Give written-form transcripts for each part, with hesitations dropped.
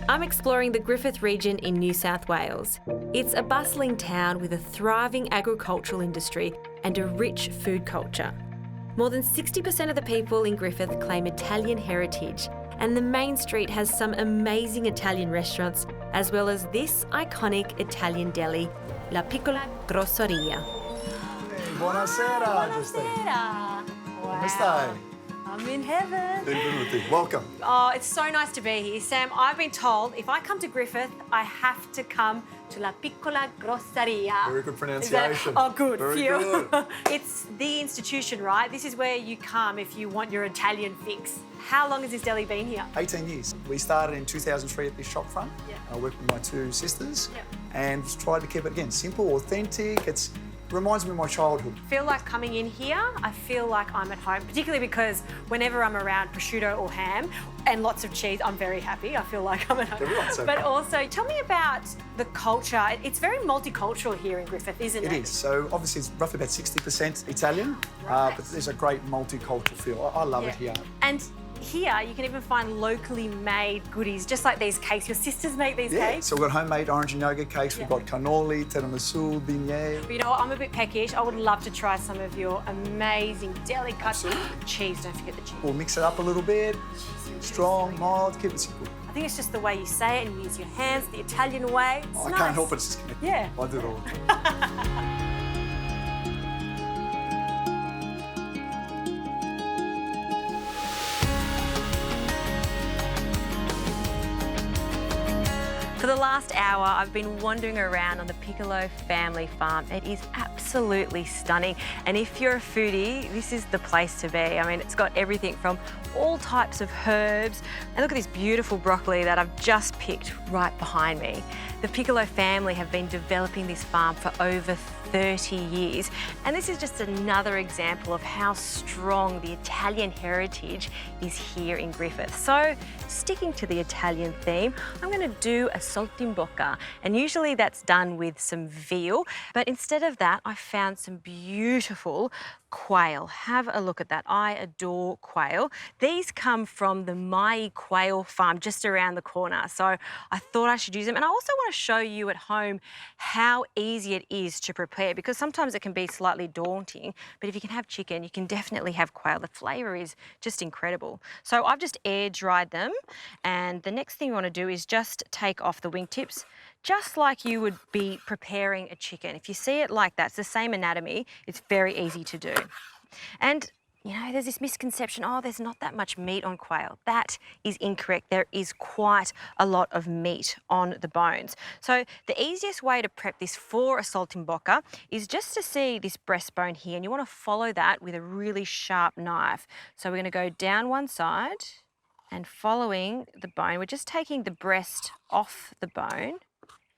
I'm exploring the Griffith region in New South Wales. It's a bustling town with a thriving agricultural industry and a rich food culture. More than 60% of the people in Griffith claim Italian heritage, and the main street has some amazing Italian restaurants, as well as this iconic Italian deli, La Piccola Grosseria. Hey, buonasera, Justine. Buonasera. Come stai? I'm in heaven. Benvenuti. Welcome. Oh, it's so nice to be here. Sam, I've been told if I come to Griffith, I have to come to La Piccola Grosseria. Very good pronunciation. Oh, good. Very Phew. good. It's the institution, right? This is where you come if you want your Italian fix. How long has this deli been here? 18 years. We started in 2003 at this shop front. Yeah. I worked with my two sisters Yeah. and tried to keep it, again, simple, authentic. It reminds me of my childhood. I feel like coming in here, I feel like I'm at home, particularly because whenever I'm around prosciutto or ham and lots of cheese, I'm very happy. I feel like I'm at home. Everyone's so But fun. also, tell me about the culture. It's very multicultural here in Griffith, isn't it? It is. So obviously it's roughly about 60% Italian, Right. but there's a great multicultural feel. I love it here. And here, you can even find locally made goodies, just like these cakes. Your sisters make these Yeah, cakes. so we've got homemade orange and yogurt cakes. Yeah. We've got cannoli, tiramisu, beignet. But you know what? I'm a bit peckish. I would love to try some of your amazing deli cuts. Absolutely. Cheese, don't forget the cheese. We'll mix it up a little bit. Strong, mild, keep it simple. I think it's just the way you say it and you use your hands, the Italian way. It's I nice. can't help it, it's just connected. Yeah. I do it all the time. For the last hour, I've been wandering around on the Piccolo Family Farm. It is absolutely stunning. And if you're a foodie, this is the place to be. I mean, it's got everything from all types of herbs. And look at this beautiful broccoli that I've just picked right behind me. The Piccolo family have been developing this farm for over 30 years. And this is just another example of how strong the Italian heritage is here in Griffith. So, sticking to the Italian theme, I'm going to do a saltimbocca. And usually that's done with some veal, but instead of that, I found some beautiful quail. Have a look at that. I adore quail. These come from the Myee Quail Farm just around the corner. So I thought I should use them. And I also want to show you at home how easy it is to prepare, because sometimes it can be slightly daunting, but if you can have chicken, you can definitely have quail. The flavour is just incredible. So I've just air dried them. And the next thing you want to do is just take off the wingtips, just like you would be preparing a chicken. If you see it like that, it's the same anatomy, it's very easy to do. And you know, there's this misconception, oh, there's not that much meat on quail. That is incorrect. There is quite a lot of meat on the bones. So the easiest way to prep this for a saltimbocca is just to see this breastbone here, and you want to follow that with a really sharp knife. So we're going to go down one side and following the bone, we're just taking the breast off the bone,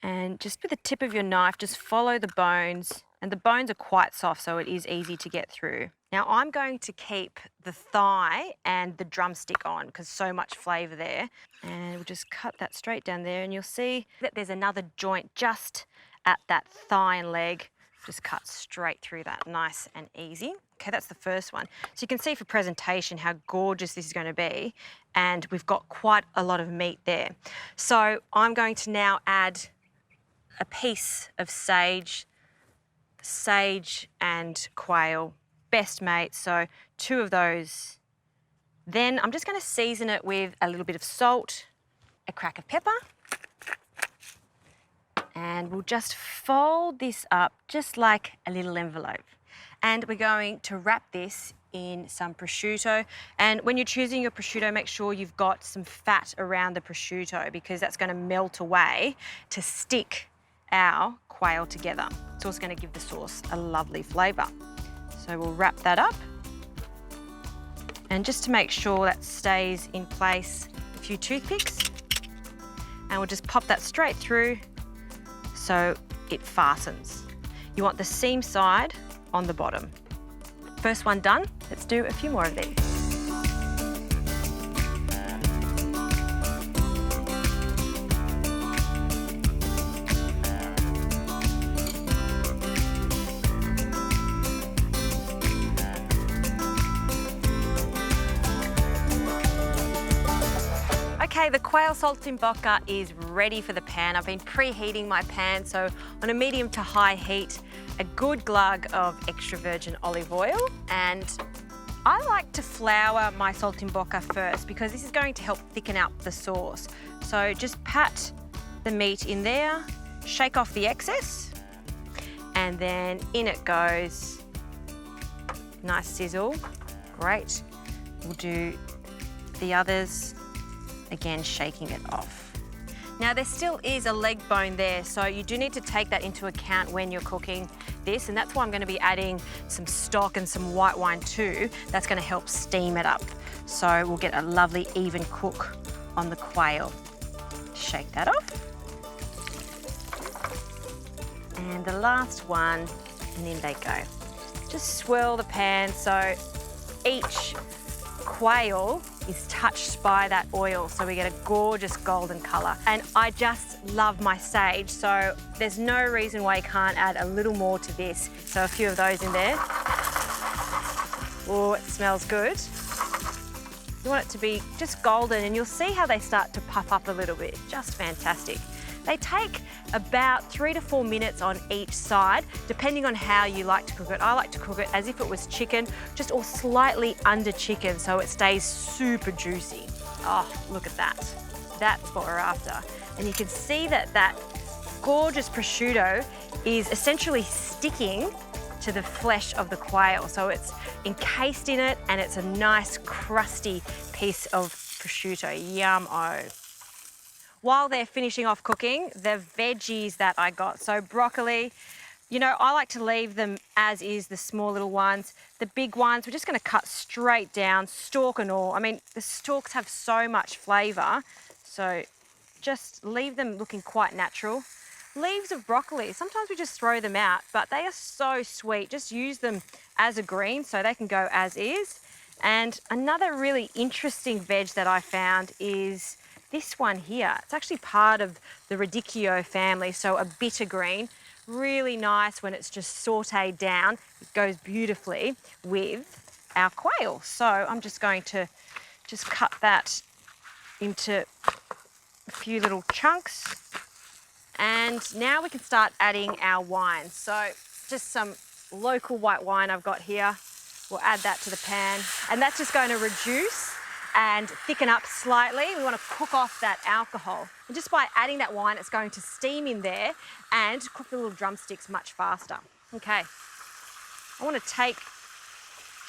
and just with the tip of your knife, just follow the bones. And the bones are quite soft, so it is easy to get through. Now I'm going to keep the thigh and the drumstick on because so much flavour there. And we'll just cut that straight down there, and you'll see that there's another joint just at that thigh and leg. Just cut straight through that, nice and easy. Okay, that's the first one. So you can see for presentation how gorgeous this is going to be, and we've got quite a lot of meat there. So I'm going to now add a piece of sage and quail, best mates, so 2 of those. Then I'm just going to season it with a little bit of salt, a crack of pepper, and we'll just fold this up just like a little envelope. And we're going to wrap this in some prosciutto. And when you're choosing your prosciutto, make sure you've got some fat around the prosciutto, because that's going to melt away to stick our quail together. It's also going to give the sauce a lovely flavour. So we'll wrap that up. And just to make sure that stays in place, a few toothpicks. And we'll just pop that straight through so it fastens. You want the seam side on the bottom. First one done, let's do a few more of these. Okay, the quail saltimbocca is ready for the pan. I've been preheating my pan, so on a medium to high heat, a good glug of extra virgin olive oil, and I like to flour my saltimbocca first because this is going to help thicken up the sauce. So just pat the meat in there, shake off the excess, and then in it goes. Nice sizzle, great. We'll do the others, again shaking it off. Now there still is a leg bone there, so you do need to take that into account when you're cooking this, and that's why I'm going to be adding some stock and some white wine too. That's going to help steam it up. So we'll get a lovely even cook on the quail. Shake that off. And the last one, and in they go. Just swirl the pan so each quail is touched by that oil, so we get a gorgeous golden colour. And I just love my sage, so there's no reason why you can't add a little more to this. So a few of those in there. Oh, it smells good. You want it to be just golden, and you'll see how they start to puff up a little bit. Just fantastic. They take about 3 to 4 minutes on each side, depending on how you like to cook it. I like to cook it as if it was chicken, just or slightly under chicken, so it stays super juicy. Oh, look at that. That's what we're after. And you can see that that gorgeous prosciutto is essentially sticking to the flesh of the quail. So it's encased in it, and it's a nice crusty piece of prosciutto. Yum-o. While they're finishing off cooking, the veggies that I got, so broccoli, you know, I like to leave them as is, the small little ones. The big ones, we're just gonna cut straight down, stalk and all. I mean, the stalks have so much flavour, so just leave them looking quite natural. Leaves of broccoli, sometimes we just throw them out, but they are so sweet. Just use them as a green so they can go as is. And another really interesting veg that I found is this one here. It's actually part of the radicchio family, so a bitter green. Really nice when it's just sautéed down. It goes beautifully with our quail. So I'm just going to just cut that into a few little chunks. And now we can start adding our wine. So just some local white wine I've got here. We'll add that to the pan, and that's just going to reduce and thicken up slightly. We want to cook off that alcohol. And just by adding that wine, it's going to steam in there and cook the little drumsticks much faster. Okay, I want to take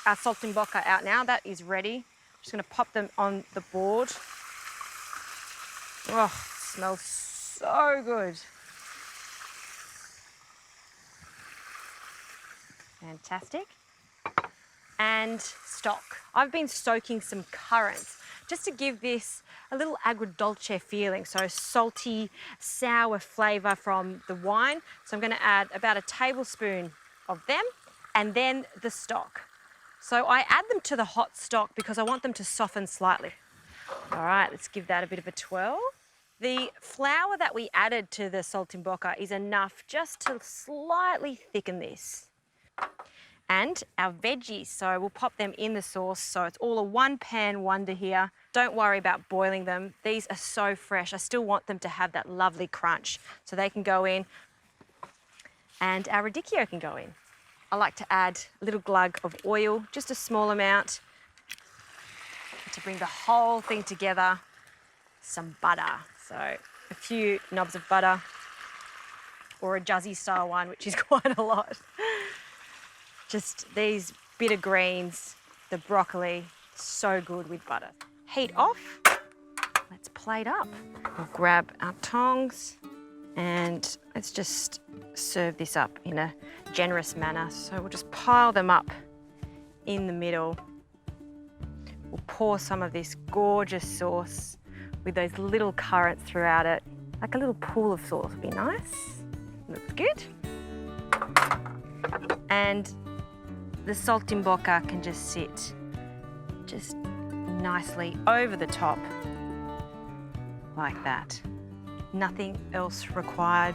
our saltimbocca out now. That is ready. I'm just going to pop them on the board. Oh, it smells so good. Fantastic. And stock. I've been soaking some currants just to give this a little agrodolce feeling, so salty, sour flavour from the wine. So I'm going to add about a tablespoon of them, and then the stock. So I add them to the hot stock because I want them to soften slightly. All right, let's give that a bit of a twirl. The flour that we added to the saltimbocca is enough just to slightly thicken this. And our veggies, so we'll pop them in the sauce, so it's all a one pan wonder here. Don't worry about boiling them. These are so fresh. I still want them to have that lovely crunch, so they can go in, and our radicchio can go in. I like to add a little glug of oil, just a small amount, to bring the whole thing together. Some butter, so a few knobs of butter, or a Juzzy style one, which is quite a lot. Just these bitter greens, the broccoli, so good with butter. Heat off, let's plate up. We'll grab our tongs and let's just serve this up in a generous manner. So we'll just pile them up in the middle. We'll pour some of this gorgeous sauce with those little currants throughout it. Like a little pool of sauce would be nice. Looks good. And the saltimbocca can just sit just nicely over the top like that. Nothing else required,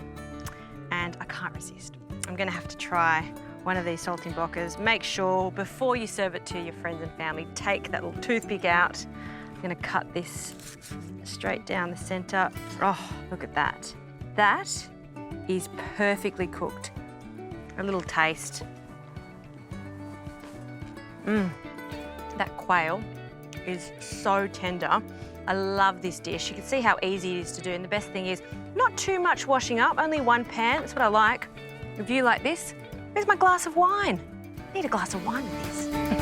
and I can't resist. I'm gonna have to try one of these saltimboccas. Make sure before you serve it to your friends and family, take that little toothpick out, I'm gonna cut this straight down the centre. Oh, look at that. That is perfectly cooked. A little taste. That quail is so tender. I love this dish. You can see how easy it is to do, and the best thing is not too much washing up, only one pan. That's what I like. A view like this. Where's my glass of wine? I need a glass of wine with this.